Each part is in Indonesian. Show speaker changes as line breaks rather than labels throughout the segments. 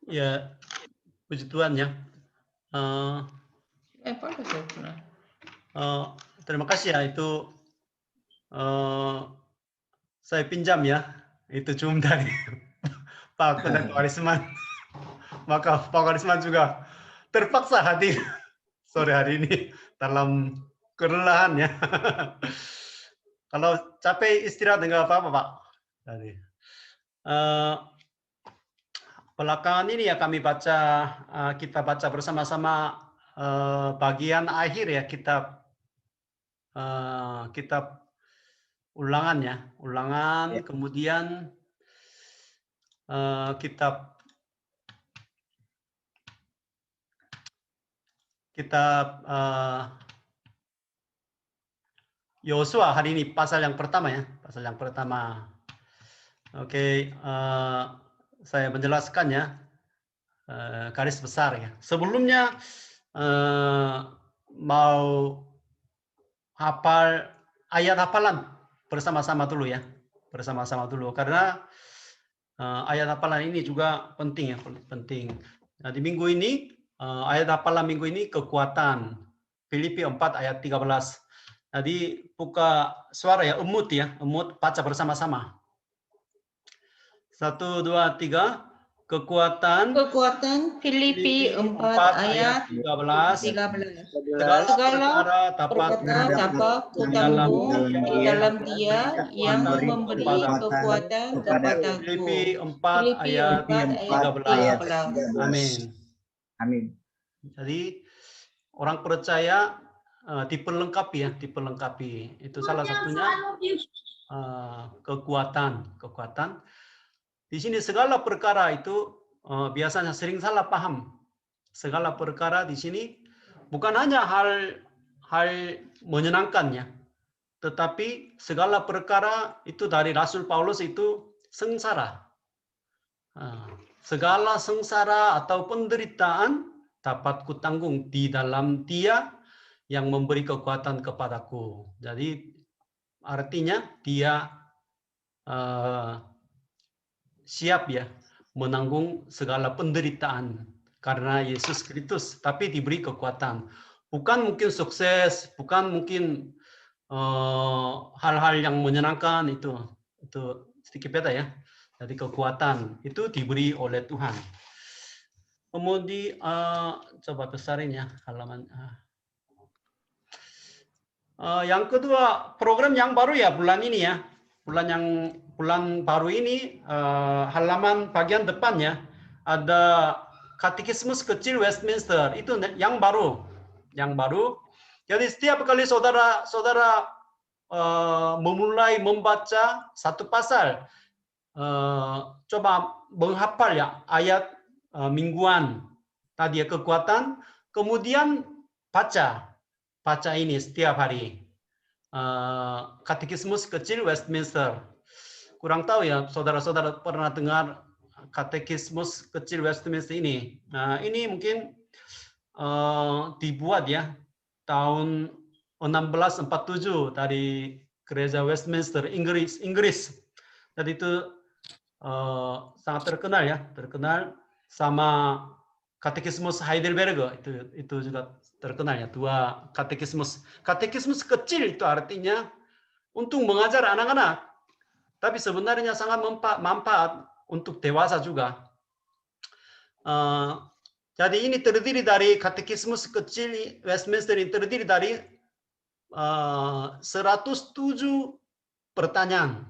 Ya, puji Tuhan ya. Terima kasih ya itu saya pinjam ya itu Zoom dari Pak dan Pak Arisman. Maka Pak Arisman juga terpaksa hadir sore hari ini dalam kelelahan ya. Kalau capek istirahat enggak apa-apa Pak. Tadi. Belakangan ini ya kami baca, kita baca bersama-sama bagian akhir ya kitab kitab ulangan ya, ulangan, kemudian kitab Yosua hari ini pasal yang pertama ya, pasal yang pertama. Oke, saya menjelaskan ya garis besar ya. Sebelumnya mau hafal ayat hafalan bersama-sama dulu ya, bersama-sama dulu karena ayat hafalan ini juga penting ya, penting. Nah, di minggu ini ayat hafalan minggu ini kekuatan. Filipi 4 ayat 13. Jadi buka suara ya, emut baca bersama-sama. 1, 2, 3. Kekuatan
Filipi 4 ayat 13.
Segala perkara dapat
kutanggung di dalam Dia yang memberi kekuatan kepadaku.
Filipi 4 ayat 13. Amin.
Amin.
Jadi orang percaya diperlengkapi ya, diperlengkapi. Itu salah satunya kekuatan. Di sini segala perkara itu biasanya sering salah paham. Segala perkara di sini bukan hanya hal menyenangkan ya, tetapi segala perkara itu dari Rasul Paulus itu sengsara. Segala sengsara atau penderitaan dapat kutanggung di dalam Dia yang memberi kekuatan kepadaku. Jadi artinya Dia siap ya menanggung segala penderitaan karena Yesus Kristus, tapi diberi kekuatan. Bukan mungkin sukses, bukan mungkin hal-hal yang menyenangkan itu sedikit beda ya. Jadi kekuatan itu diberi oleh Tuhan. Kemudian coba besarin ya halaman. Yang kedua program yang baru ya bulan ini ya. Bulan baru ini halaman bagian depannya ada katekismus kecil Westminster, itu yang baru. Jadi setiap kali saudara memulai membaca satu pasal, coba menghafal ya ayat mingguan tadi ya kekuatan, kemudian baca ini setiap hari. Katekismus kecil Westminster. Kurang tahu ya saudara-saudara pernah dengar katekismus kecil Westminster ini. Nah, ini mungkin dibuat ya tahun 1647 dari gereja Westminster Inggris. Jadi itu sangat terkenal sama katekismus Heidelberg itu juga terkenal ya, dua katekismus kecil itu artinya untuk mengajar anak-anak, tapi sebenarnya sangat manfaat untuk dewasa juga. Jadi ini terdiri dari katekismus kecil Westminster, ini terdiri dari 107 pertanyaan.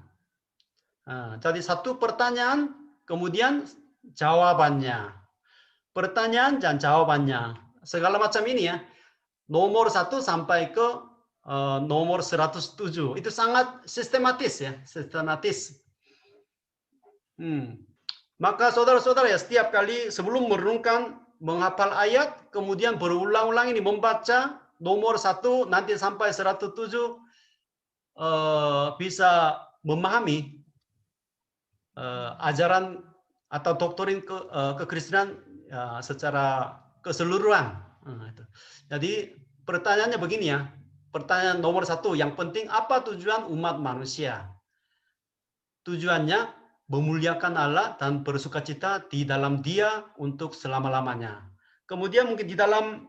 Jadi satu pertanyaan, kemudian jawabannya. Pertanyaan dan jawabannya. Segala macam ini ya. Nomor 1 sampai ke nomor 107. Itu sangat sistematis ya. Maka saudara-saudara ya, setiap kali sebelum merenungkan, menghafal ayat, kemudian berulang-ulang ini membaca nomor 1 nanti sampai 107, bisa memahami ajaran atau doktrin kekristenan secara keseluruhan. Jadi pertanyaannya begini ya. Pertanyaan nomor 1 yang penting, apa tujuan umat manusia? Tujuannya memuliakan Allah dan bersukacita di dalam Dia untuk selama-lamanya. Kemudian mungkin di dalam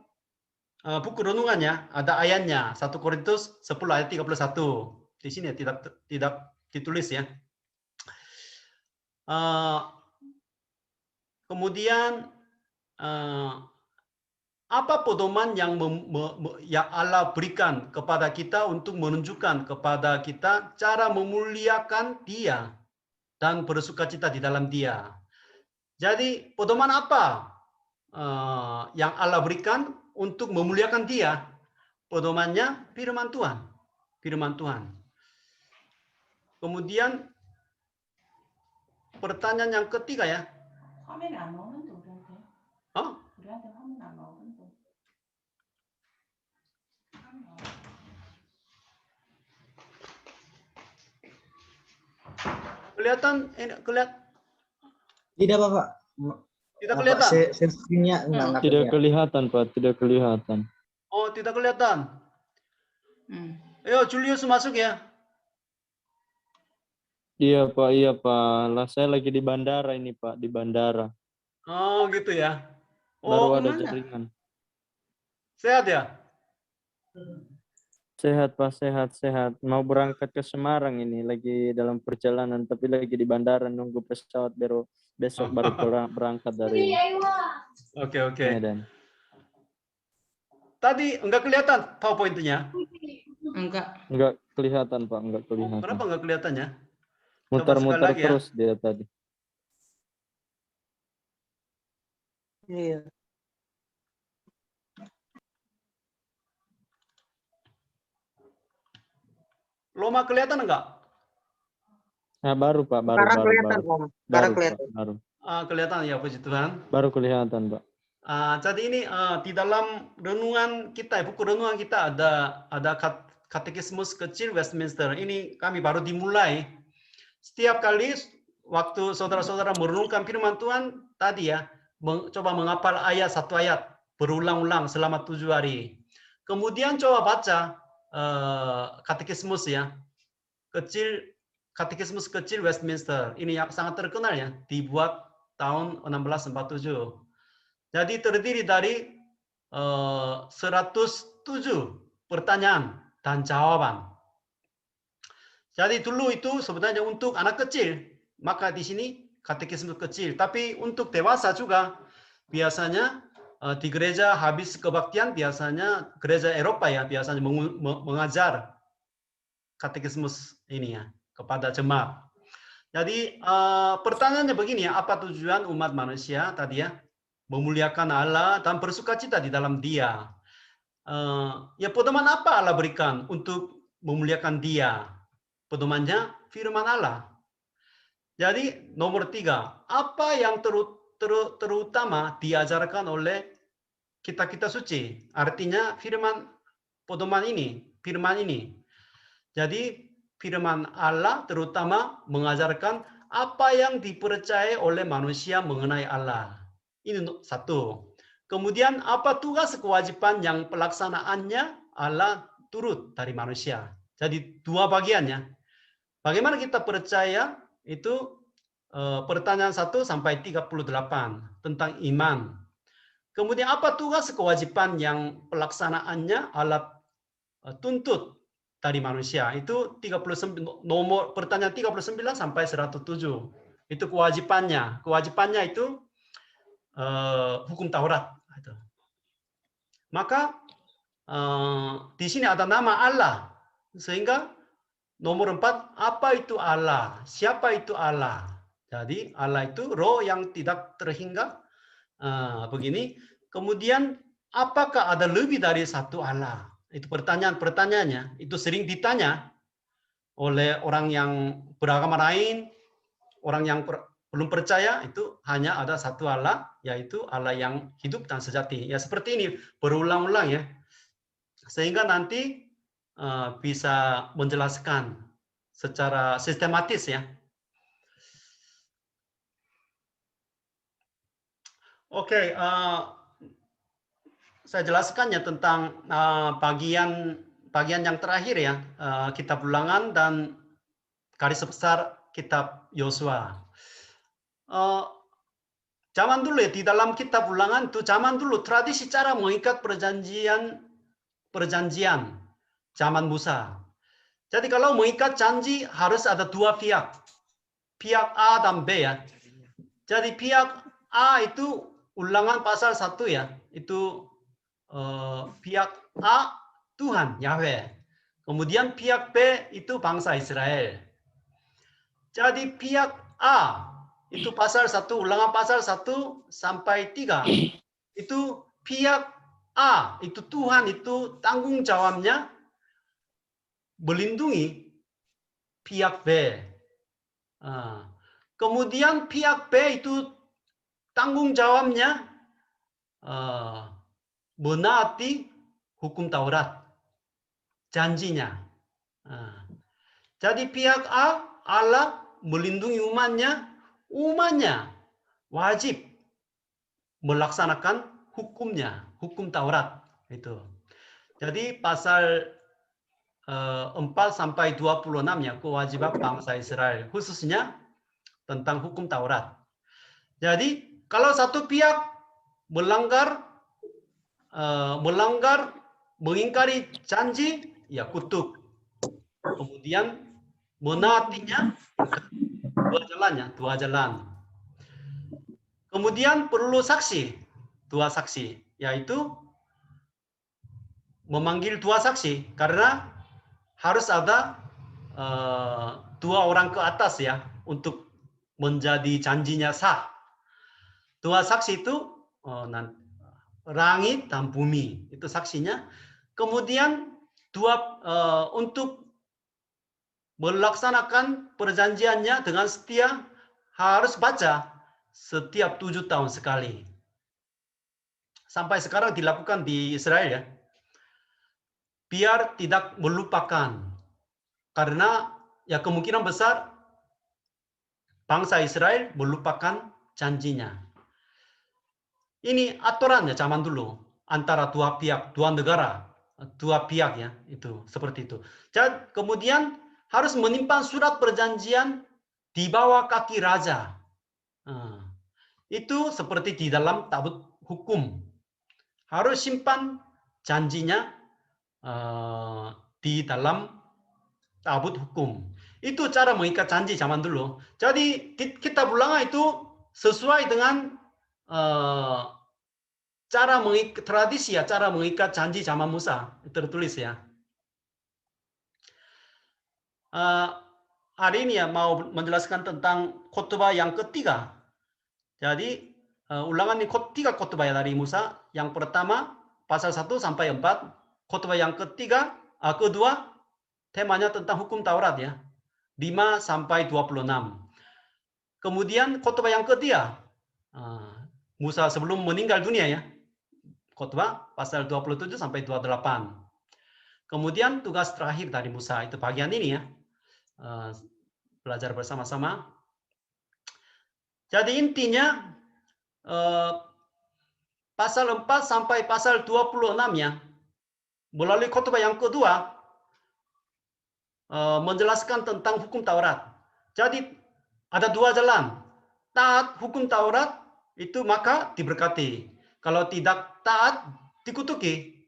buku renungannya ada ayatnya 1 Korintus 10 ayat 31. Di sini tidak ditulis ya. Kemudian apa pedoman yang Allah berikan kepada kita untuk menunjukkan kepada kita cara memuliakan Dia dan bersukacita di dalam Dia. Jadi pedoman apa yang Allah berikan untuk memuliakan Dia? Pedomannya firman Tuhan. Firman Tuhan. Kemudian pertanyaan yang ketiga ya. Oh? Kelihatan?
Tidak, Bapak.
Tidak kelihatan?
Tidak kelihatan, Pak. Tidak kelihatan.
Oh, tidak kelihatan. Ayo, Julius masuk ya.
Iya, Pak. Iya, Pak. Lah, saya lagi di bandara ini, Pak. Di bandara.
Oh, gitu ya.
Baru ada jaringan.
Sehat ya?
Sehat, Pak. Sehat, sehat. Mau berangkat ke Semarang ini. Lagi dalam perjalanan. Tapi lagi di bandara nunggu pesawat besok baru berangkat dari
Oke.
Medan.
Tadi enggak kelihatan PowerPoint-nya?
Enggak kelihatan, Pak. Enggak kelihatan.
Kenapa enggak kelihatannya?
Mutar-mutar terus dia tadi.
Iya.
Loma kelihatan enggak?
Nah, baru, Pak. Baru. Baru.
Kelihatan ya, puji Tuhan.
Baru kelihatan, Pak.
Jadi ini di dalam renungan kita, buku renungan kita ada katekismus kecil Westminster. Ini kami baru dimulai. Setiap kali waktu saudara-saudara merenungkan firman Tuhan tadi ya, coba menghafal satu ayat berulang-ulang selama 7 hari. Kemudian coba baca katekismus ya, katekismus kecil Westminster. Ini yang sangat terkenal ya, dibuat tahun 1647. Jadi terdiri dari 107 pertanyaan dan jawaban. Jadi dulu itu sebenarnya untuk anak kecil, maka di sini katekismus kecil. Tapi untuk dewasa juga biasanya di gereja habis kebaktian, biasanya gereja Eropa ya biasanya mengajar katekismus ini ya kepada jemaat. Jadi pertanyaannya begini ya, apa tujuan umat manusia tadi ya? Memuliakan Allah dan bersukacita di dalam Dia. Ya pedoman apa Allah berikan untuk memuliakan Dia? Pedomannya firman Allah. Jadi nomor 3, apa yang terutama diajarkan oleh kita suci? Artinya pedoman ini, firman ini. Jadi firman Allah terutama mengajarkan apa yang dipercaya oleh manusia mengenai Allah. Ini satu. Kemudian apa tugas kewajiban yang pelaksanaannya Allah turut dari manusia. Jadi 2 bagiannya. Bagaimana kita percaya itu pertanyaan 1 sampai 38 tentang iman. Kemudian apa tugas kewajiban yang pelaksanaannya Allah tuntut dari manusia. Itu 39 nomor pertanyaan 39 sampai 107. Itu kewajibannya. Kewajibannya itu hukum Taurat. Maka di sini ada nama Allah, sehingga nomor 4, apa itu Allah? Siapa itu Allah? Jadi Allah itu roh yang tidak terhingga. Begini. Kemudian apakah ada lebih dari satu Allah? Itu pertanyaannya. Itu sering ditanya oleh orang yang beragama lain, orang yang belum percaya, itu hanya ada satu Allah, yaitu Allah yang hidup dan sejati. Ya seperti ini berulang-ulang ya, sehingga nanti bisa menjelaskan secara sistematis ya. Oke, saya jelaskannya tentang bagian yang terakhir ya, kitab Ulangan dan garis besar kitab Yosua. zaman dulu ya di dalam kitab Ulangan itu zaman dulu tradisi cara mengikat perjanjian zaman Musa. Jadi kalau mengikat janji harus ada dua pihak. Pihak A dan B ya. Jadi pihak A itu Ulangan pasal 1 ya. Itu pihak A Tuhan Yahweh. Kemudian pihak B itu bangsa Israel. Jadi pihak A itu pasal 1 Ulangan pasal 1 sampai 3 itu pihak A itu Tuhan itu tanggung jawabnya melindungi pihak B. Kemudian pihak B itu tanggung jawabnya menaati hukum Taurat, janjinya. Jadi pihak A, Allah melindungi umatnya wajib melaksanakan hukumnya, hukum Taurat itu. Jadi pasal 4 sampai 26 ya kewajiban bangsa Israel khususnya tentang hukum Taurat. Jadi kalau satu pihak mengingkari janji ya kutuk. Kemudian menaatinya dua jalan. Kemudian perlu saksi, dua saksi, yaitu memanggil dua saksi karena harus ada dua orang ke atas ya untuk menjadi janjinya sah. Dua saksi itu langit dan bumi itu saksinya. Kemudian untuk melaksanakan perjanjiannya dengan setia harus baca setiap 7 tahun sekali. Sampai sekarang dilakukan di Israel ya. Biar tidak melupakan. Karena ya kemungkinan besar bangsa Israel melupakan janjinya. Ini aturannya zaman dulu antara dua pihak, dua negara, dua pihak ya itu seperti itu. Dan kemudian harus menyimpan surat perjanjian di bawah kaki raja. Itu seperti di dalam tabut hukum. Harus simpan janjinya di dalam tabut hukum. Itu cara mengikat janji zaman dulu. Jadi kitab Ulangan itu sesuai dengan cara mengikat tradisi ya, cara mengikat janji zaman Musa tertulis ya. Hari ini ya mau menjelaskan tentang khotbah yang ketiga. Jadi Ulangan ini tiga khotbah ya dari Musa. Yang pertama pasal 1 sampai 4. Khotbah yang kedua temanya tentang hukum Taurat ya. 5 sampai 26. Kemudian khotbah yang ketiga Musa sebelum meninggal dunia ya. Khotbah pasal 27 sampai 28. Kemudian tugas terakhir dari Musa itu bagian ini ya. Belajar bersama-sama. Jadi intinya pasal 4 sampai pasal 26 ya. Melalui khotbah yang kedua menjelaskan tentang hukum Taurat. Jadi ada dua jalan. Taat hukum Taurat itu maka diberkati. Kalau tidak taat dikutuki.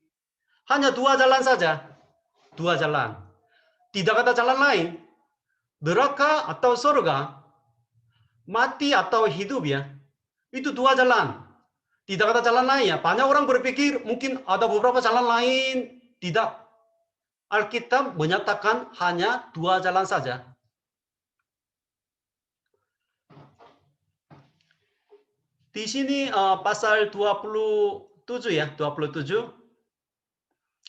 Hanya dua jalan saja. Dua jalan. Tidak ada jalan lain. Neraka atau surga. Mati atau hidup ya. Itu dua jalan. Tidak ada jalan lain ya. Banyak orang berpikir mungkin ada beberapa jalan lain. Tidak. Alkitab menyatakan hanya dua jalan saja. Di sini pasal 27 ya, 27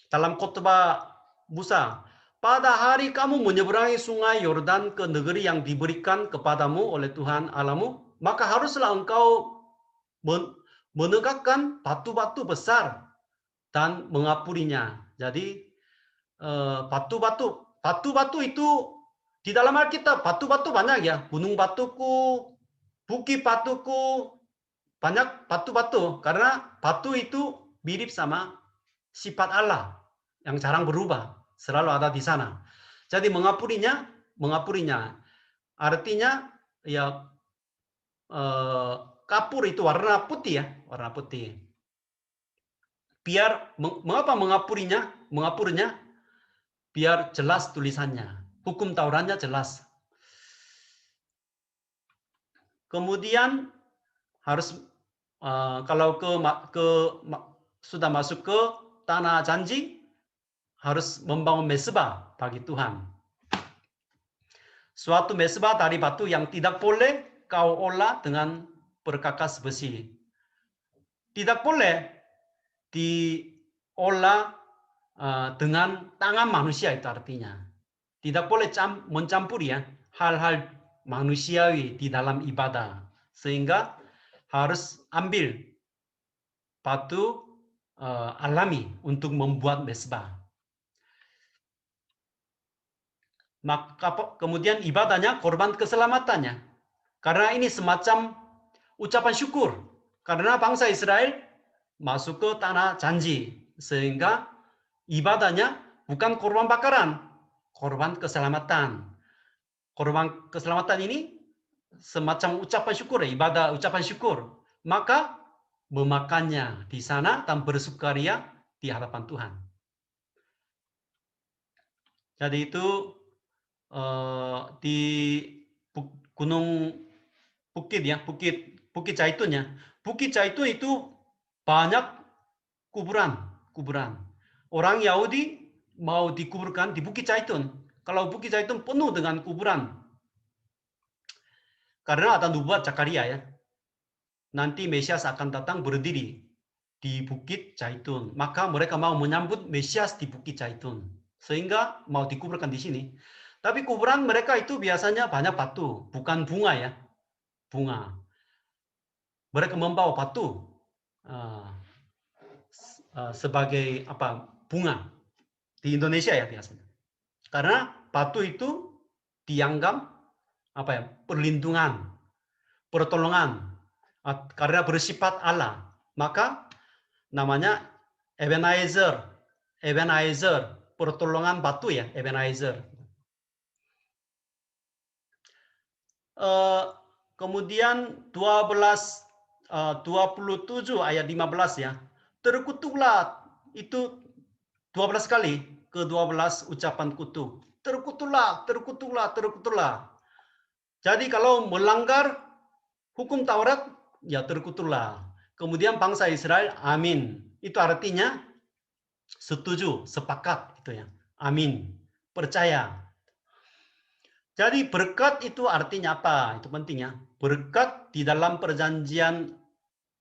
dalam khotbah Musa. Pada hari kamu menyeberangi sungai Yordan ke negeri yang diberikan kepadamu oleh Tuhan Allahmu, maka haruslah engkau menegakkan batu-batu besar dan mengapurinya. Jadi batu-batu itu di dalam Alkitab batu-batu banyak ya. Gunung Batuku, Bukit Batuku, banyak batu-batu karena batu itu mirip sama sifat Allah yang jarang berubah, selalu ada di sana. Jadi mengapurinya artinya ya kapur itu warna putih ya, warna putih. Biar mengapa mengapurnya? Biar jelas tulisannya. Hukum Tauratnya jelas. Kemudian harus kalau sudah masuk ke tanah janji, harus membangun mesbah bagi Tuhan. Suatu mesbah dari batu yang tidak boleh kau olah dengan perkakas besi. Tidak boleh diolah dengan tangan manusia, itu artinya. Tidak boleh mencampuri ya hal-hal manusiawi di dalam ibadah. Sehingga harus ambil batu alami untuk membuat mesbah. Maka kemudian ibadahnya korban keselamatannya. Karena ini semacam ucapan syukur. Karena bangsa Israel masuk ke tanah janji. Sehingga ibadahnya bukan korban bakaran, korban keselamatan. Korban keselamatan ini semacam ucapan syukur, ibadah ucapan syukur. Maka memakannya di sana dan bersukaria di hadapan Tuhan. Jadi itu di gunung bukit ya, bukit Zaitun ya. Bukit Zaitun itu banyak kuburan. Orang Yahudi mau dikuburkan di Bukit Zaitun. Kalau Bukit Zaitun penuh dengan kuburan. Karena ada nubuat Zakaria ya. Nanti Mesias akan datang berdiri di Bukit Zaitun. Maka mereka mau menyambut Mesias di Bukit Zaitun. Sehingga mau dikuburkan di sini. Tapi kuburan mereka itu biasanya banyak batu, bukan bunga ya. Bunga. Mereka membawa batu sebagai bunga di Indonesia ya biasanya. Karena batu itu dianggap perlindungan, pertolongan, karena bersifat Allah. Maka namanya Ebenezer, pertolongan batu ya, Ebenezer. Kemudian 27 ayat 15 ya. Terkutuklah, itu 12 kali, ke-12 ucapan kutuk. Terkutuklah. Jadi kalau melanggar hukum Taurat, ya terkutuklah. Kemudian bangsa Israel, amin. Itu artinya setuju, sepakat gitu ya. Amin. Percaya. Jadi berkat itu artinya apa? Itu penting ya. Berkat di dalam perjanjian,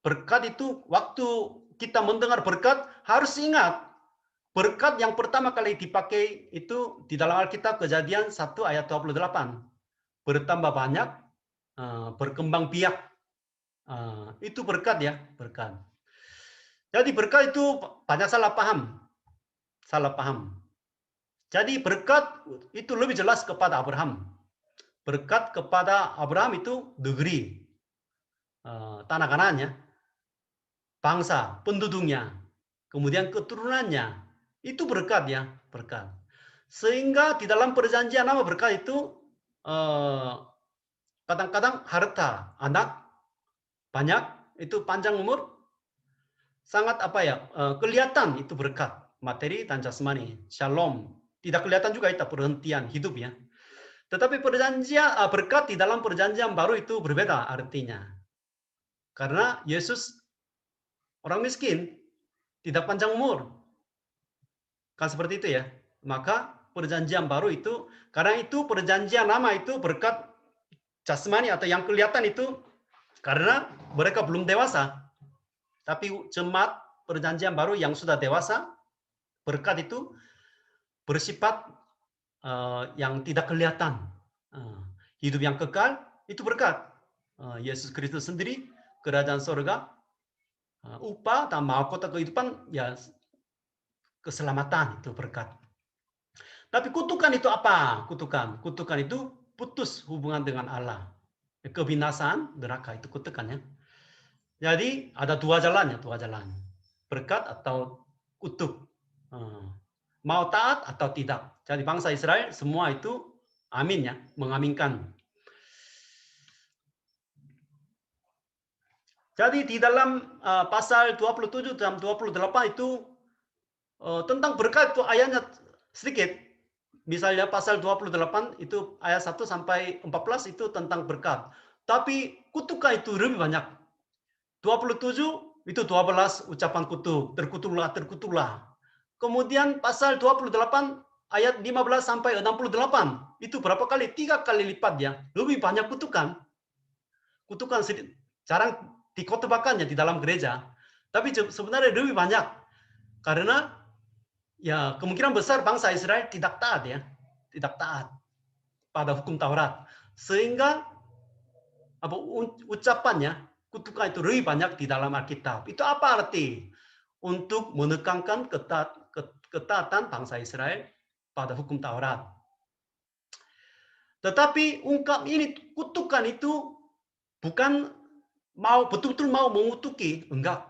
berkat itu waktu kita mendengar berkat harus ingat. Berkat yang pertama kali dipakai itu di dalam Alkitab Kejadian 1 ayat 28. Bertambah banyak, berkembang biak. Itu berkat ya, berkat. Jadi berkat itu banyak salah paham. Jadi berkat itu lebih jelas kepada Abraham. Berkat kepada Abraham itu negeri, tanah Kanaan, bangsa, penduduknya, kemudian keturunannya. Itu berkat ya, berkat. Sehingga di dalam perjanjian lama berkat itu kadang-kadang harta, anak banyak, itu panjang umur, sangat kelihatan itu berkat, materi dan jasmani, shalom. Tidak kelihatan juga itu perhentian hidup ya. Tetapi berkat di dalam perjanjian baru itu berbeda artinya. Karena Yesus orang miskin, tidak panjang umur. Kan seperti itu ya. Maka perjanjian baru itu, karena itu perjanjian lama itu berkat jasmani atau yang kelihatan itu karena mereka belum dewasa. Tapi jemaat perjanjian baru yang sudah dewasa, berkat itu bersifat yang tidak kelihatan. Hidup yang kekal itu berkat. Yesus Kristus sendiri, kerajaan surga, upah dan mahkota kehidupan, ya keselamatan itu berkat. Tapi kutukan itu apa? Kutukan itu putus hubungan dengan Allah. Kebinasaan, neraka itu kutukannya. Jadi ada dua jalan. Berkat atau kutuk. Mau taat atau tidak. Jadi bangsa Israel semua itu amin ya, mengaminkan. Jadi di dalam pasal 27 dan 28 itu tentang berkat itu ayatnya sedikit. Misalnya pasal 28 itu ayat 1 sampai 14 itu tentang berkat. Tapi kutukan itu lebih banyak. 27 itu 12 ucapan kutuk, terkutuklah, terkutuklah. Kemudian pasal 28 ayat 15 sampai 68 itu berapa kali? 3 kali lipat ya. Lebih banyak kutukan. Kutukan jarang dikotbahkannya di dalam gereja. Tapi sebenarnya lebih banyak. Karena ya kemungkinan besar bangsa Israel tidak taat ya. Tidak taat pada hukum Taurat. Sehingga ucapannya kutukan itu lebih banyak di dalam Alkitab. Itu apa arti? Untuk menekankan ketaatan bangsa Israel pada hukum Taurat. Tetapi ungkap ini kutukan itu bukan mau betul-betul mau mengutuki, enggak.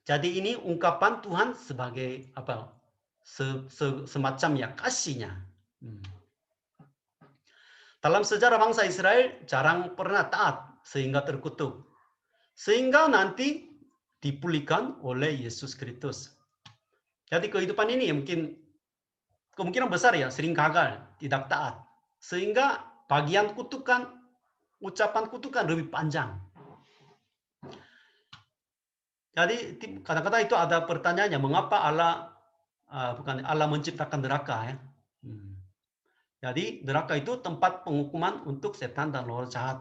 Jadi ini ungkapan Tuhan sebagai apa? Semacam ya kasihnya. Dalam sejarah bangsa Israel jarang pernah taat sehingga terkutuk. Sehingga nanti dipulihkan oleh Yesus Kristus. Jadi kehidupan ini mungkin kemungkinan besar ya sering gagal, tidak taat. Sehingga bagian kutukan, ucapan kutukan lebih panjang. Jadi kadang-kadang itu ada pertanyaannya, mengapa Allah menciptakan neraka ya? Jadi neraka itu tempat penghukuman untuk setan dan roh jahat.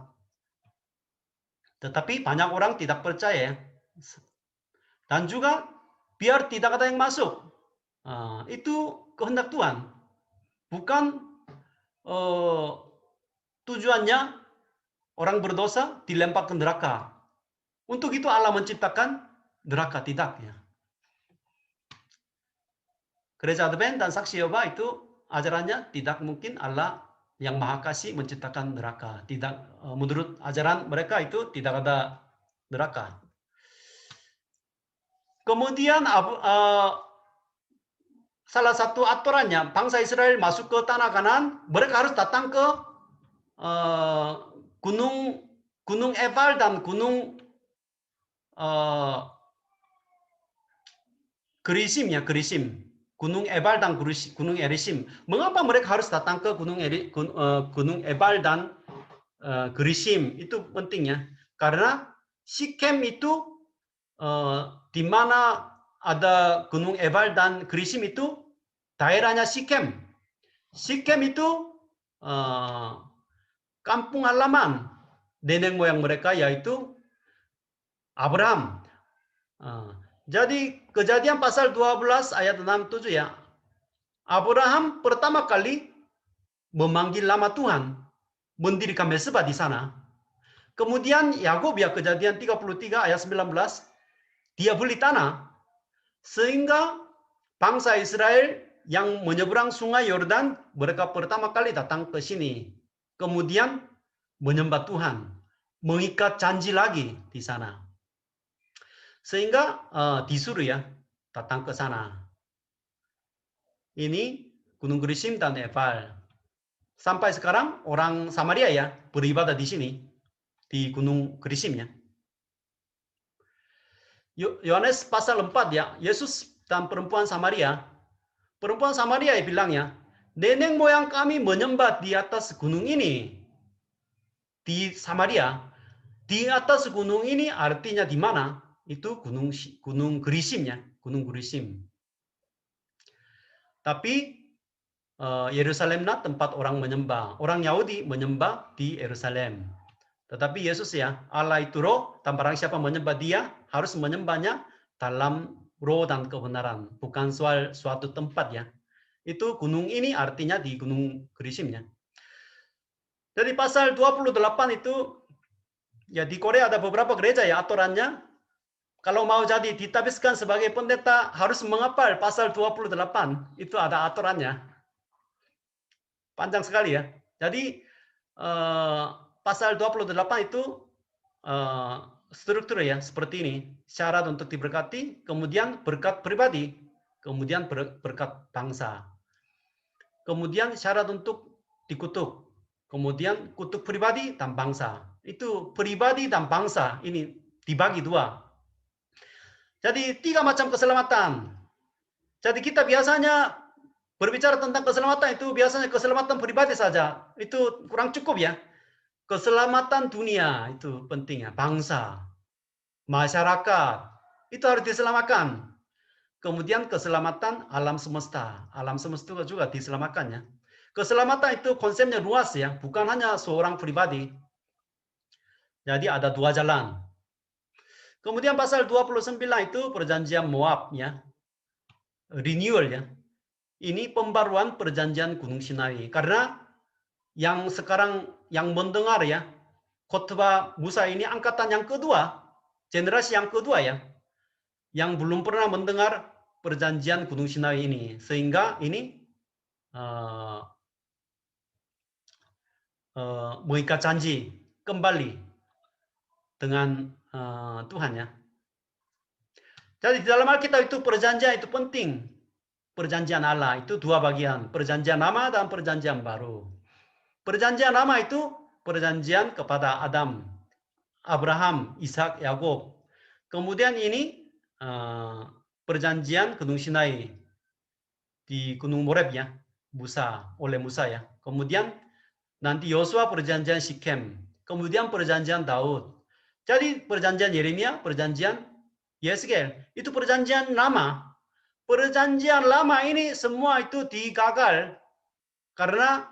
Tetapi banyak orang tidak percaya ya. Dan juga biar tidak ada yang masuk. Itu kehendak Tuhan. Bukan tujuannya orang berdosa dilempar ke neraka. Untuk itu Allah menciptakan neraka, tidak ya. Gereja Advent dan Saksi Yehova itu ajarannya tidak mungkin Allah yang Maha Kasih menciptakan neraka. Tidak, menurut ajaran mereka itu tidak ada neraka. Kemudian salah satu aturannya bangsa Israel masuk ke tanah Kanaan, mereka harus datang ke gunung Ebal dan gunung Gerisim ya, Gerisim. Gunung Ebal dan Gunung Gerisim. Mengapa mereka harus datang ke Gunung Ebal dan Gerisim? Itu pentingnya. Karena Sikem itu di mana ada Gunung Ebal dan Gerisim itu daerahnya Sikem. Sikem itu kampung halaman nenek moyang mereka, yaitu Abraham. Jadi Kejadian pasal 12 ayat 6-7 ya. Abraham pertama kali memanggil nama Tuhan, mendirikan mezbah di sana. Kemudian Yakub ya, Kejadian 33 ayat 19, dia beli tanah sehingga bangsa Israel yang menyeberang sungai Yordan, mereka pertama kali datang ke sini. Kemudian menyembah Tuhan, mengikat janji lagi di sana. Sehingga disuruh ya datang ke sana. Ini Gunung Gerisim dan Ebal. Sampai sekarang orang Samaria ya beribadah di sini, di Gunung Gerisim ya. Yohanes pasal 4 ya, Yesus dan perempuan Samaria. Perempuan Samaria bilang ya, nenek moyang kami menyembah di atas gunung ini. Di Samaria, di atas gunung ini artinya di mana? Itu gunung Gerisim ya, Gunung Gerisim. Tapi Yerusalemlah tempat orang menyembah. Orang Yahudi menyembah di Yerusalem. Tetapi Yesus ya, Allah itu roh, dan barang siapa menyembah dia, harus menyembahnya dalam roh dan kebenaran. Bukan suatu tempat ya. Itu gunung ini artinya di Gunung Gerisim ya. Jadi pasal 28 itu, ya di Korea ada beberapa gereja ya aturannya. Kalau mau jadi ditabiskan sebagai pendeta, harus menghafal pasal 28. Itu ada aturannya. Panjang sekali ya. Jadi pasal 28 itu struktur ya seperti ini. Syarat untuk diberkati, kemudian berkat pribadi, kemudian berkat bangsa. Kemudian syarat untuk dikutuk. Kemudian kutuk pribadi dan bangsa. Itu pribadi dan bangsa ini dibagi dua. Jadi 3 macam keselamatan. Jadi kita biasanya berbicara tentang keselamatan itu biasanya keselamatan pribadi saja. Itu kurang cukup ya. Keselamatan dunia itu penting ya. Bangsa, masyarakat itu harus diselamatkan. Kemudian keselamatan alam semesta. Alam semesta juga diselamatkan ya. Keselamatan itu konsepnya luas ya, bukan hanya seorang pribadi. Jadi ada 2 jalan. Kemudian pasal 29 itu perjanjian Moab ya. Renewal ya. Ini pembaruan perjanjian Gunung Sinai. Karena yang sekarang yang mendengar ya, khotbah Musa ini angkatan yang kedua, generasi yang kedua ya, yang belum pernah mendengar perjanjian Gunung Sinai ini. Sehingga ini mengikat janji kembali dengan Tuhan ya. Jadi di dalam Alkitab itu perjanjian itu penting. Perjanjian Allah itu 2 bagian, perjanjian lama dan perjanjian baru. Perjanjian lama itu perjanjian kepada Adam, Abraham, Ishak, Yakub. Kemudian ini perjanjian Gunung Sinai di Gunung Moreb ya, oleh Musa ya. Kemudian nanti Yosua perjanjian Sikem, kemudian perjanjian Daud. Jadi perjanjian Yeremia, perjanjian Yeskel, itu perjanjian lama. Perjanjian lama ini semua itu digagal karena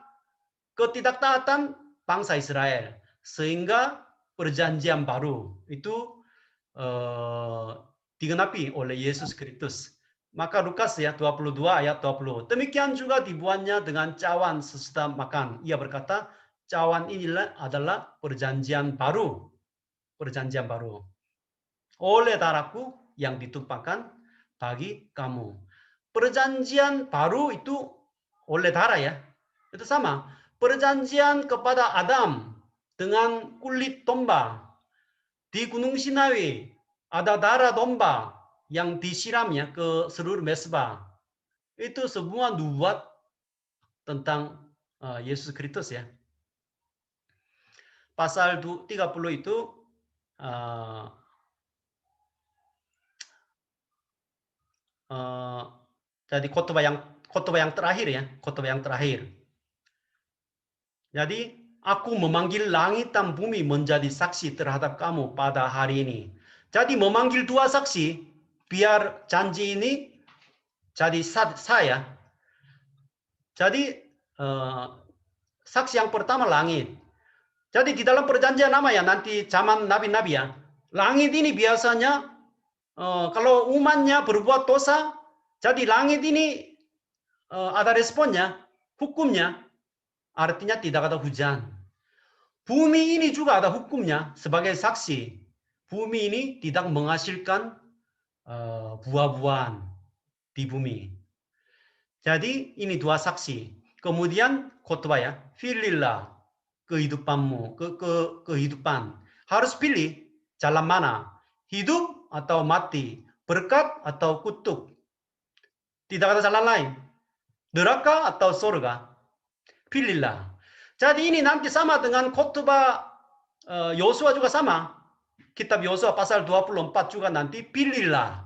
ketidaktaatan bangsa Israel. Sehingga perjanjian baru itu digenapi oleh Yesus Kristus. Maka Lukas ya 22 ayat 20. Demikian juga dibuatnya dengan cawan sesudah makan. Ia berkata, cawan inilah adalah perjanjian baru. Perjanjian baru. Oleh darahku yang ditumpahkan bagi kamu. Perjanjian baru itu oleh darah ya. Itu sama. Perjanjian kepada Adam dengan kulit domba. Di Gunung Sinai ada darah domba yang disiramnya ke seluruh mesbah. Itu semua nubuat tentang Yesus Kristus ya. Pasal 30 itu jadi khotbah yang terakhir ya, khotbah yang terakhir. Jadi aku memanggil langit dan bumi menjadi saksi terhadap kamu pada hari ini. Jadi memanggil 2 saksi biar janji ini jadi saya. Jadi saksi yang pertama langit. Jadi di dalam perjanjian lama ya nanti zaman nabi-nabi ya. Langit ini biasanya kalau umatnya berbuat dosa, jadi langit ini ada responnya, hukumnya. Artinya tidak ada hujan. Bumi ini juga ada hukumnya sebagai saksi. Bumi ini tidak menghasilkan buah-buahan di bumi. Jadi ini 2 saksi. Kemudian khotbah ya, pilihlah kehidupanmu, kehidupan. Harus pilih jalan mana, hidup atau mati, berkat atau kutuk. Tidak ada jalan lain. Neraka atau surga. Pilihlah. Jadi ini nanti sama dengan khotbah Yosua juga sama. Kitab Yosua pasal 24 juga nanti pilihlah.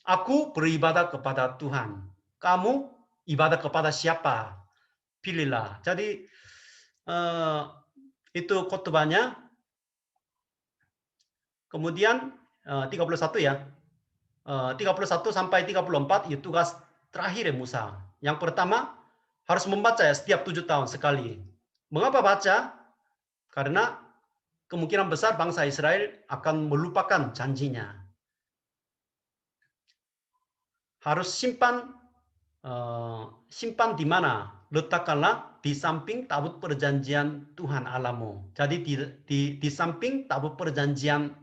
Aku beribadah kepada Tuhan. Kamu ibadah kepada siapa? Pilihlah. Jadi itu khotbahnya. Kemudian 31 ya. 31 sampai 34 itu tugas terakhir Musa. Yang pertama harus membaca ya setiap 7 tahun sekali. Mengapa baca? Karena kemungkinan besar bangsa Israel akan melupakan janjinya. Harus simpan di mana? Letakkanlah di samping tabut perjanjian Tuhan Allahmu. Jadi di samping tabut perjanjian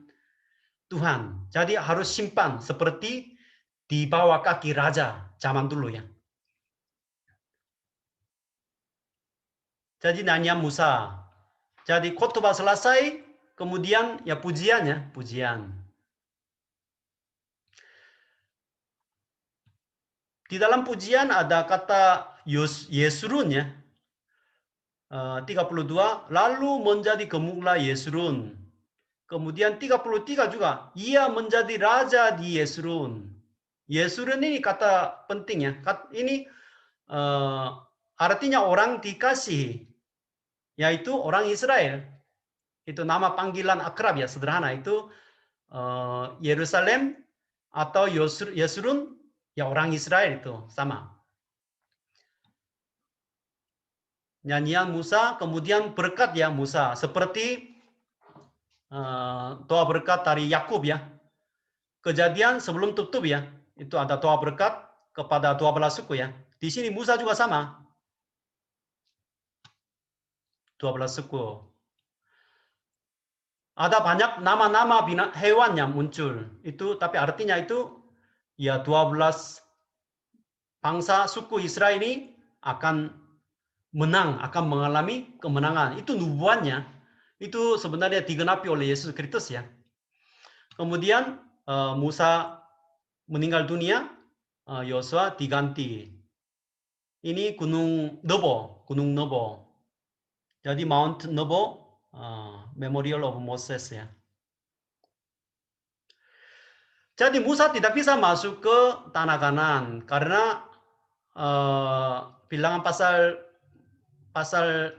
Tuhan. Jadi harus simpan seperti di bawah kaki raja zaman dulu ya. Jadi nanya Musa. Jadi khotbah selesai, kemudian ya pujiannya, pujian. Di dalam pujian ada kata Yesrun ya. 32 lalu menjadi gemuklah Yesrun. Kemudian 33 juga ia menjadi raja di Yesrun. Yesrun ini kata penting ya. Ini artinya orang dikasihi, yaitu orang Israel. Itu nama panggilan akrab ya, sederhana itu Yerusalem atau Yesrun ya orang Israel itu sama. Nyanyian Musa, kemudian berkat ya Musa seperti doa berkat dari Yakub ya. Kejadian sebelum tutup ya, itu ada doa berkat kepada 12 suku ya. Di sini Musa juga sama. 12 suku. Ada banyak nama-nama hewan yang muncul. Itu tapi artinya itu ya 12 bangsa suku Israel ini akan menang, akan mengalami kemenangan. Itu nubuatnya. Itu sebenarnya digenapi oleh Yesus Kristus ya. Kemudian Musa meninggal dunia, Yosua diganti. Ini Gunung Nebo. Jadi Mount Nebo, Memorial of Moses ya. Jadi Musa tidak bisa masuk ke tanah Kanaan karena bilangan pasal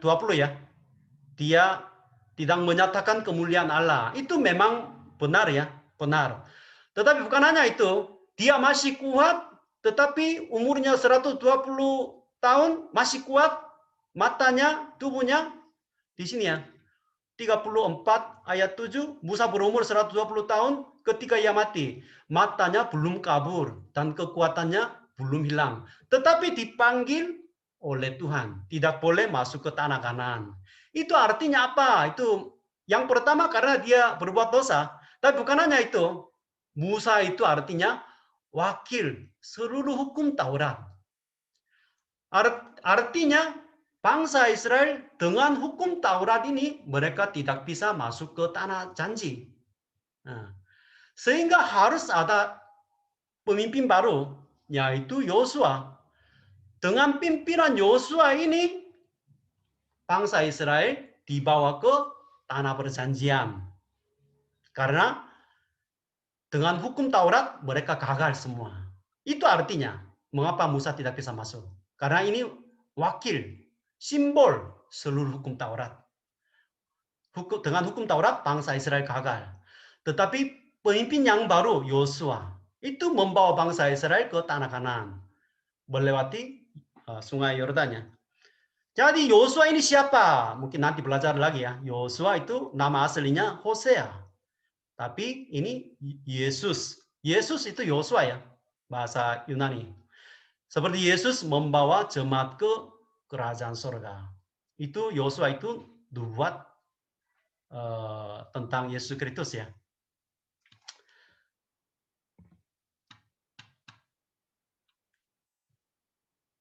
20 ya. Dia tidak menyatakan kemuliaan Allah. Itu memang benar ya, benar. Tetapi bukan hanya itu, dia masih kuat, tetapi umurnya 120 tahun masih kuat, matanya, tubuhnya di sini ya. 34 ayat 7, Musa berumur 120 tahun ketika ia mati. Matanya belum kabur dan kekuatannya belum hilang. Tetapi dipanggil oleh Tuhan, tidak boleh masuk ke tanah Kanaan. Itu artinya apa? Itu yang pertama karena dia berbuat dosa. Tapi bukan hanya itu. Musa itu artinya wakil seluruh hukum Taurat. Artinya bangsa Israel dengan hukum Taurat ini mereka tidak bisa masuk ke tanah janji. Nah, sehingga harus ada pemimpin baru, yaitu Yosua. Dengan pimpinan Yosua ini, bangsa Israel dibawa ke tanah perjanjian. Karena dengan hukum Taurat mereka gagal semua. Itu artinya mengapa Musa tidak bisa masuk. Karena ini wakil, simbol seluruh hukum Taurat. Dengan hukum Taurat bangsa Israel gagal. Tetapi pemimpin yang baru Yosua itu membawa bangsa Israel ke tanah Kanaan. Melewati sungai Yordan. Jadi Yosua ini siapa? Mungkin nanti belajar lagi ya. Yosua itu nama aslinya Hosea. Tapi ini Yesus. Yesus itu Yosua ya. Bahasa Yunani. Seperti Yesus membawa jemaat ke kerajaan surga. Itu Yosua itu nubuat tentang Yesus Kristus ya.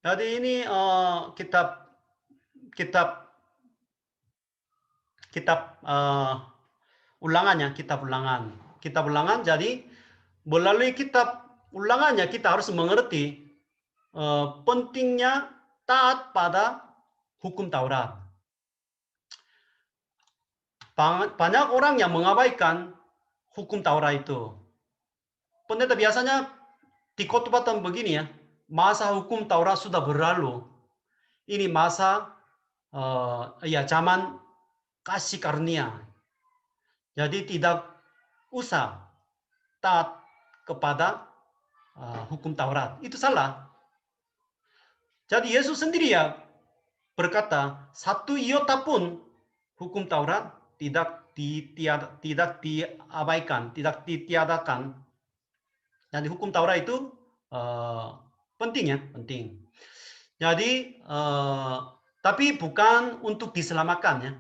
Jadi ini kitab ulangannya, kitab ulangan. Jadi melalui kitab ulangannya kita harus mengerti pentingnya taat pada hukum Taurat. Banyak orang yang mengabaikan hukum Taurat itu. Pendeta biasanya dikotbahkan begini ya, masa hukum Taurat sudah berlalu. Ini masa zaman kasih karunia. Jadi tidak usah taat kepada hukum Taurat. Itu salah. Jadi Yesus sendiri ya berkata, satu iota pun hukum Taurat tidak diabaikan, tidak ditiadakan. Jadi hukum Taurat itu penting ya, penting. Jadi tapi bukan untuk diselamatkan ya.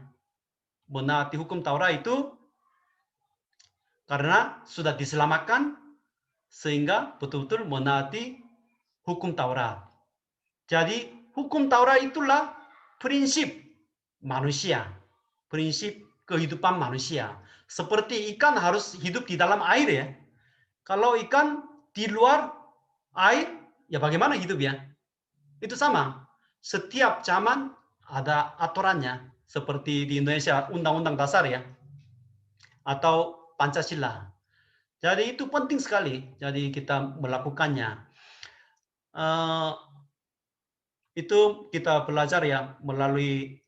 Menaati hukum Taurat itu karena sudah diselamatkan sehingga betul-betul menaati hukum Taurat. Jadi hukum Taurat itulah prinsip manusia, prinsip kehidupan manusia. Seperti ikan harus hidup di dalam air ya. Kalau ikan di luar air, ya bagaimana hidup ya? Itu sama. Setiap zaman ada aturannya seperti di Indonesia Undang-Undang Dasar ya, atau Pancasila. Jadi itu penting sekali. Jadi kita melakukannya. Itu kita belajar ya melalui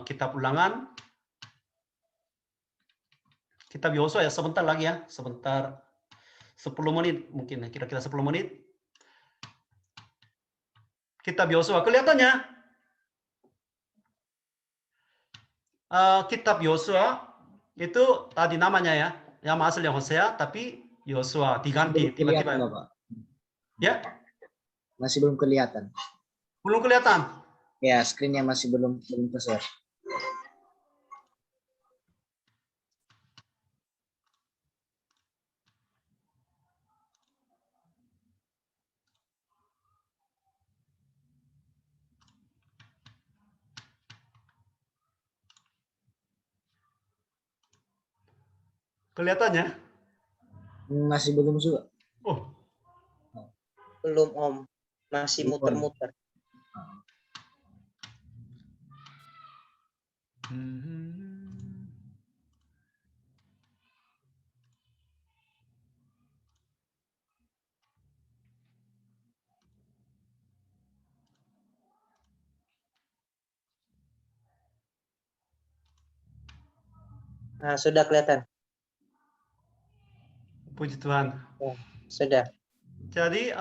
kitab ulangan. Kitab Yosua ya sebentar lagi ya, sebentar 10 menit mungkin ya, kira-kira 10 menit. Kitab Yosua kelihatannya kitab Yosua itu tadi namanya ya, yang aslinya Hosea tapi Yosua diganti tiba-tiba. Ya?
Masih belum kelihatan.
Belum kelihatan.
Ya, screen-nya masih belum ke-share.
Kelihatannya?
Masih belum juga.
Oh,
Belum Om, masih muter-muter. Nah, sudah kelihatan.
puji Tuhan.
Oh, sudah.
Jadi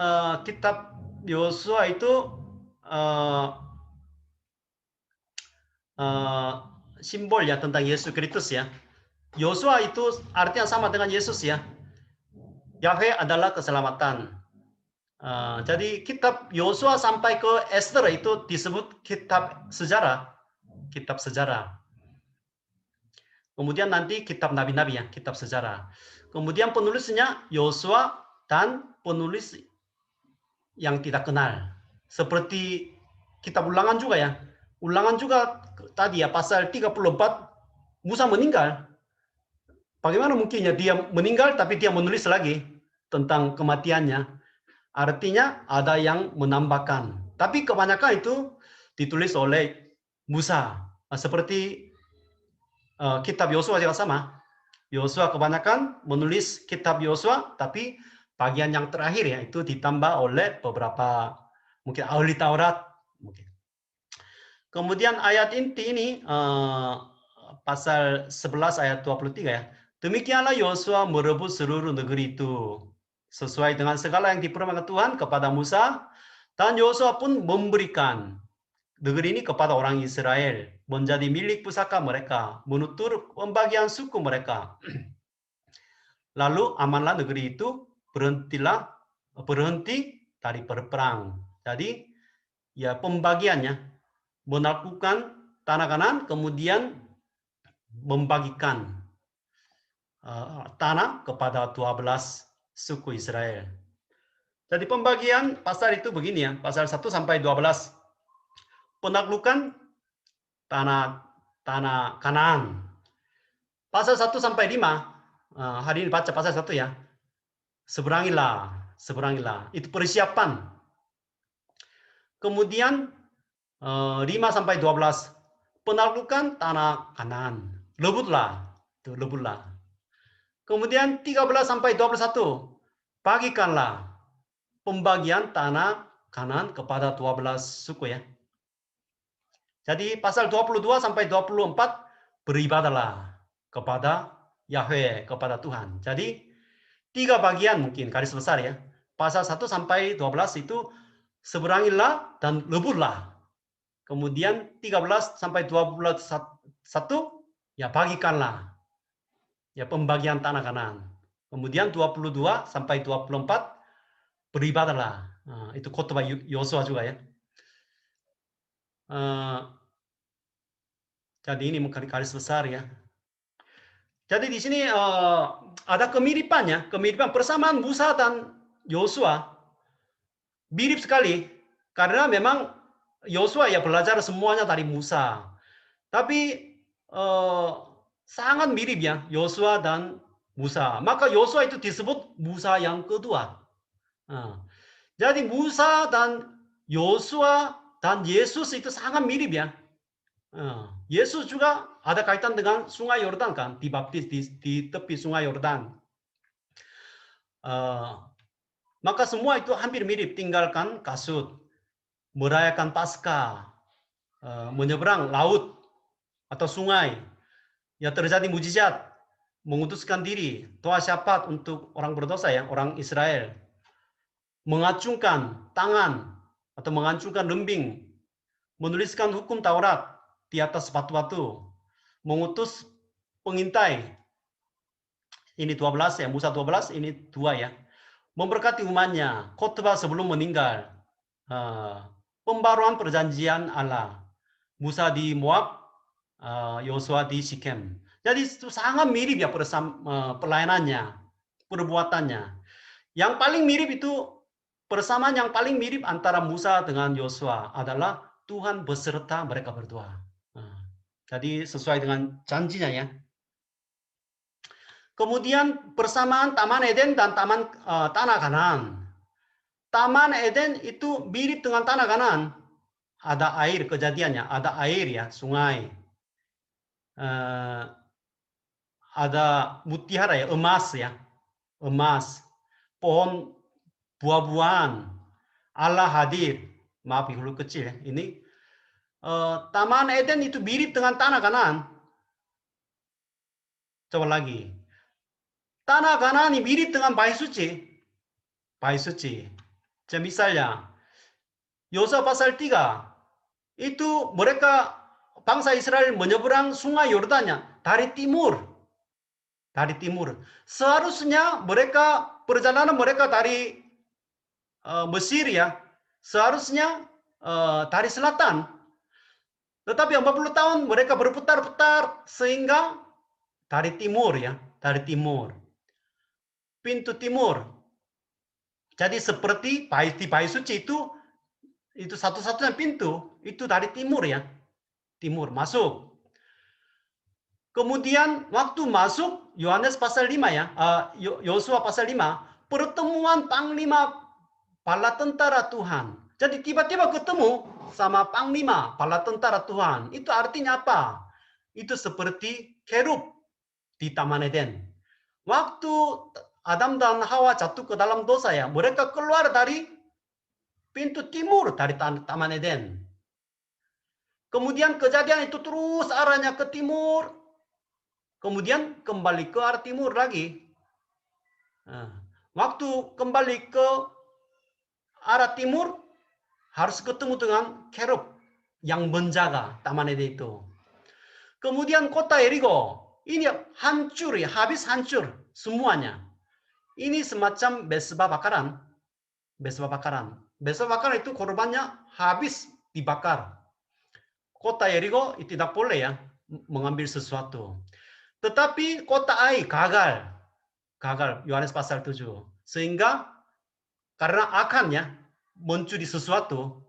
kitab Yosua itu simbol ya tentang Yesus Kristus ya. Yosua itu artinya sama dengan Yesus ya. Yahweh adalah keselamatan. Jadi kitab Yosua sampai ke Esther itu disebut kitab sejarah. Kitab sejarah. Kemudian nanti kitab nabi-nabi ya, kitab sejarah. Kemudian penulisnya Yosua dan penulis yang tidak kenal. Seperti kitab ulangan juga ya. Ulangan juga tadi ya pasal 34 Musa meninggal. Bagaimana mungkinnya dia meninggal tapi dia menulis lagi tentang kematiannya. Artinya ada yang menambahkan. Tapi kebanyakan itu ditulis oleh Musa. Seperti kitab Yosua juga sama. Yosua kebanyakan menulis kitab Yosua, tapi bagian yang terakhir ya itu ditambah oleh beberapa mungkin ahli Taurat. Mungkin. Kemudian ayat inti ini pasal 11 ayat 23 ya. Demikianlah Yosua merebut seluruh negeri itu sesuai dengan segala yang difirmankan Tuhan kepada Musa, dan Yosua pun memberikan negeri ini kepada orang Israel menjadi milik pusaka mereka menurut pembagian suku mereka. Lalu amanlah negeri itu berhenti dari berperang. Jadi ya pembagiannya menaklukkan tanah Kanan kemudian membagikan tanah kepada 12 suku Israel. Jadi pembagian pasal itu begini ya, pasal 1 sampai 12. Penaklukan tanah Kanaan. Pasal 1 sampai 5, hari ini baca pasal 1 ya. Seberangilah. Itu persiapan. Kemudian 5 sampai 12, penaklukan tanah Kanaan. Rebutlah. Kemudian 13 sampai 21, bagikanlah pembagian tanah Kanaan kepada 12 suku ya. Jadi pasal 22 sampai 24, beribadahlah kepada Yahweh, kepada Tuhan. Jadi 3 bagian mungkin garis besar ya. Pasal 1 sampai 12 itu seberangilah dan rebutlah. Kemudian 13 sampai 21 ya bagikanlah. Ya pembagian tanah Kanaan. Kemudian 22 sampai 24 beribadahlah. Itu khotbah Yosua juga ya. Jadi ini mungkin garis besar ya. Jadi di sini ada kemiripan persamaan Musa dan Yosua mirip sekali karena memang Yosua ya belajar semuanya dari Musa. Tapi sangat mirip ya Yosua dan Musa. Maka Yosua itu disebut Musa yang kedua. Jadi Musa dan Yosua dan Yesus itu sangat mirip ya. Yesus juga ada kaitan dengan Sungai Yordan kan, dibaptis di tepi Sungai Yordan. Maka semua itu hampir mirip, tinggalkan kasut, merayakan Paskah, menyeberang laut atau sungai, ya terjadi mujizat, mengutuskan diri, doa syafaat untuk orang berdosa ya, orang Israel, mengacungkan tangan atau mengacungkan lembing, menuliskan hukum Taurat di atas batu-batu, mengutus pengintai. Ini 12 ya, Musa 12, ini 2 ya. Memberkati umatnya, khotbah sebelum meninggal, pembaruan perjanjian Allah, Musa di Moab, Yosua di Sikem. Jadi itu sangat mirip ya pelayanannya, perbuatannya. Yang paling mirip itu, persamaan yang paling mirip antara Musa dengan Yosua adalah Tuhan beserta mereka berdua. Jadi sesuai dengan janjinya ya. Kemudian persamaan Taman Eden dan Tanah Kanaan. Taman Eden itu mirip dengan Tanah Kanaan. Ada air, kejadiannya ada air ya, sungai. Ada mutiara ya, emas ya, emas. Pohon buah-buahan. Allah hadir. Maaf huruf kecil ya. Ini Taman Eden itu mirip dengan Tanah Kanaan. Coba lagi. Tanah Kanaan ini mirip dengan Bait Suci. Bait Suci. Jadi misalnya, Yosua pasal 3, itu mereka bangsa Israel menyeberang sungai Yordannya dari timur. Dari timur. Seharusnya perjalanan mereka dari Mesir ya, seharusnya dari selatan. Tetapi 40 tahun mereka berputar-putar sehingga dari timur ya, dari timur. Pintu timur. Jadi seperti di Bait Suci itu satu-satunya pintu itu dari timur ya. Timur masuk. Kemudian waktu masuk Yohanes pasal 5 ya, Yosua pasal 5, pertemuan panglima bala tentara Tuhan. Jadi tiba-tiba ketemu sama panglima bala tentara Tuhan. Itu artinya apa? Itu seperti kerub di Taman Eden. Waktu Adam dan Hawa jatuh ke dalam dosa ya, mereka keluar dari pintu timur dari Taman Eden. Kemudian kejadian itu terus arahnya ke timur. Kemudian kembali ke arah timur lagi. Waktu kembali ke arah timur, harus ketemu dengan kerub yang menjaga Taman Eden itu. Kemudian kota Yeriko, ini hancur ya, habis hancur semuanya. Ini semacam mesbah bakaran. Mesbah bakaran. Mesbah bakaran itu korbannya habis dibakar. Kota Yeriko itu tidak boleh ya mengambil sesuatu. Tetapi kota Ai gagal. Gagal, Yohanes pasal 7. Sehingga karena akannya mencuri sesuatu,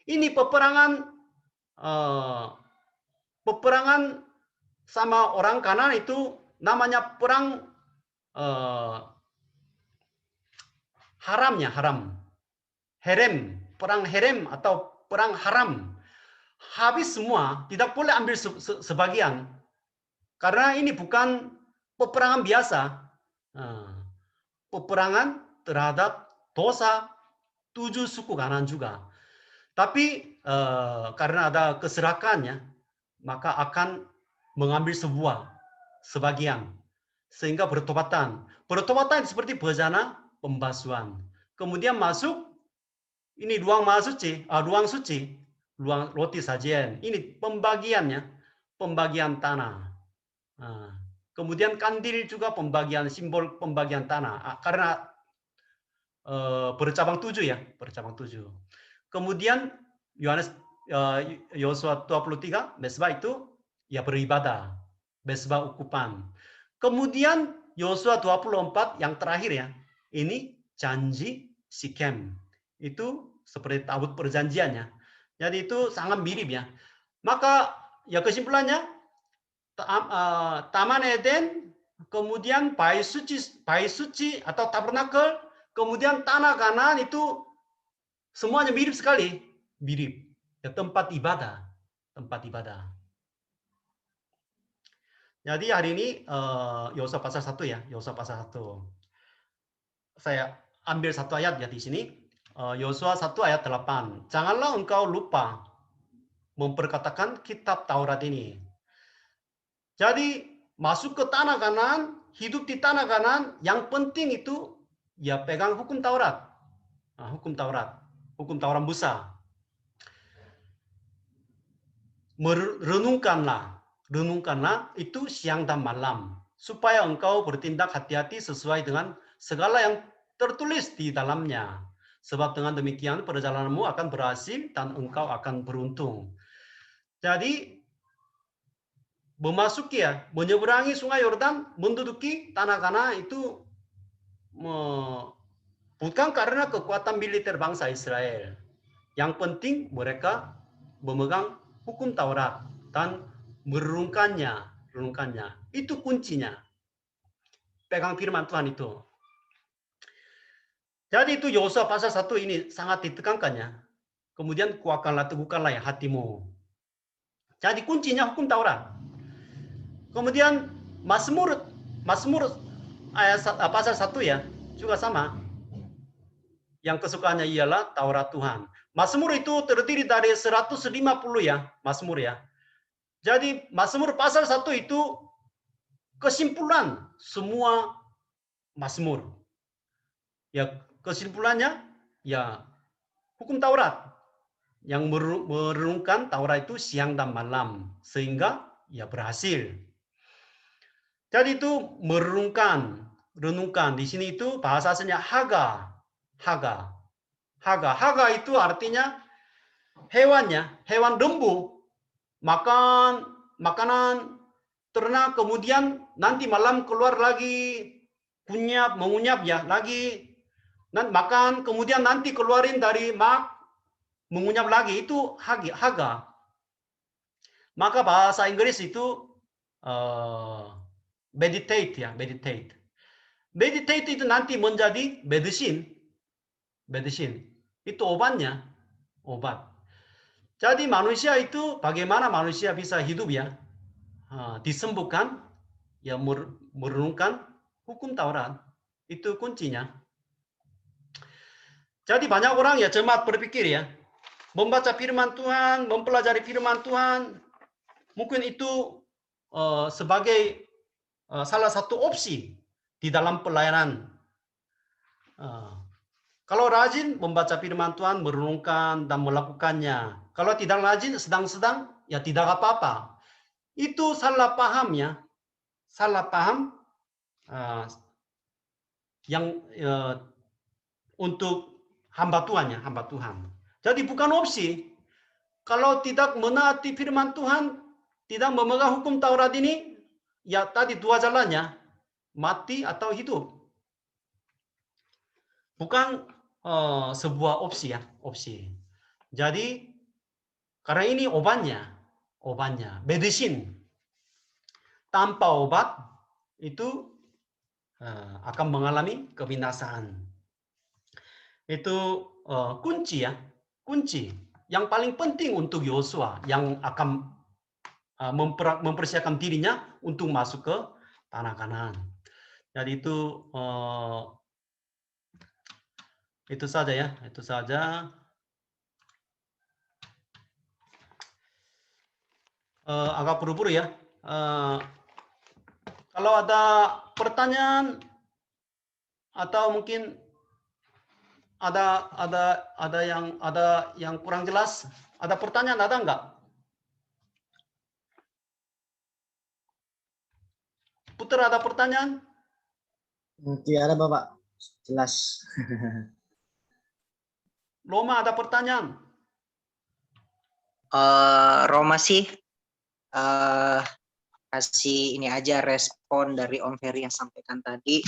ini peperangan sama orang Kanaan itu namanya perang haramnya, haram. Herem, perang herem atau perang haram. Habis semua, tidak boleh ambil sebagian. Karena ini bukan peperangan biasa. Peperangan terhadap dosa 7 suku Kanaan juga. Tapi karena ada keserakannya, maka akan mengambil sebagian. Sehingga bertobatan. Bertobatan seperti bejana pembasuhan. Kemudian masuk, ini ruang suci, ruang roti sajian. Ini pembagiannya, pembagian tanah. Kemudian kandil juga pembagian, simbol pembagian tanah. Karena bercabang 7 ya, bercabang 7. Kemudian Yosua 23, mesbah itu ya beribadah, mesbah ukupan. Kemudian Yosua 24 yang terakhir ya, ini janji Sikem. Itu seperti tabut perjanjiannya. Jadi itu sangat mirip ya. Maka ya kesimpulannya, Taman Eden, kemudian Bait Suci atau tabernakel, kemudian Tanah Kanaan itu semuanya mirip sekali. Mirip. Ya, tempat ibadah. Tempat ibadah. Jadi hari ini Yosua pasal 1 ya, Yosua pasal 1. Saya ambil satu ayat ya di sini. Yosua 1 ayat 8. Janganlah engkau lupa memperkatakan kitab Taurat ini. Jadi masuk ke tanah Kanan, hidup di tanah Kanan, yang penting itu ya pegang hukum Taurat. Nah, hukum Taurat Musa. Renungkanlah itu siang dan malam, supaya engkau bertindak hati-hati sesuai dengan segala yang tertulis di dalamnya. Sebab dengan demikian perjalananmu akan berhasil dan engkau akan beruntung. Jadi memasuki ya, menyeberangi sungai Yordan, menduduki tanah Kanaan itu bukan karena kekuatan militer bangsa Israel. Yang penting mereka memegang hukum Taurat dan merenungkannya. Itu kuncinya. Pegang firman Tuhan itu. Jadi itu Yosua pasal 1 ini sangat ditekankannya. Kemudian kuatkanlah, teguhkanlah ya hatimu. Jadi kuncinya hukum Taurat. Kemudian Mazmur ayat pasal 1 ya, juga sama. Yang kesukaannya ialah Taurat Tuhan. Mazmur itu terdiri dari 150 ya, Mazmur ya. Jadi Mazmur pasal 1 itu kesimpulan semua Mazmur. Ya, kesimpulannya ya hukum Taurat. Yang merenungkan Taurat itu siang dan malam sehingga ya berhasil. Jadi itu merenungkan di sini itu bahasa aslinya haga. Haga itu artinya hewannya, hewan lembu, makan makanan ternak, kemudian nanti malam keluar lagi mengunyap ya, lagi makan, kemudian nanti keluarin dari mengunyap lagi, itu haga. Maka bahasa Inggris itu meditate ya, meditate. Meditate itu nanti menjadi medicine. Itu obatnya, obat. Jadi manusia itu bagaimana manusia bisa hidup ya? Disembuhkan ya merenungkan hukum Taurat. Itu kuncinya. Jadi banyak orang ya cermat berpikir ya, membaca firman Tuhan, mempelajari firman Tuhan, mungkin itu sebagai salah satu opsi di dalam pelayanan. Kalau rajin membaca firman Tuhan, merenungkan dan melakukannya. Kalau tidak rajin, sedang-sedang, ya tidak apa-apa. Itu salah paham ya, salah paham yang untuk hamba Tuhan ya, hamba Tuhan. Jadi bukan opsi. Kalau tidak menaati firman Tuhan, tidak memegang hukum Taurat ini, ya tadi dua jalannya, mati atau hidup. Bukan sebuah opsi ya, opsi. Jadi karena ini obatnya, medicine. Tanpa obat itu akan mengalami kebinasaan. Itu kunci ya, kunci yang paling penting untuk Yosua yang akan mempersiapkan dirinya untuk masuk ke tanah Kanaan. Jadi itu saja ya, itu saja. Agak buru-buru ya. Kalau ada pertanyaan atau mungkin ada yang kurang jelas, ada pertanyaan, ada enggak? Putra, ada pertanyaan?
Tidak ada Bapak, jelas.
Loma, ada pertanyaan?
Roma sih kasih ini aja respon dari Om Ferry yang sampaikan tadi.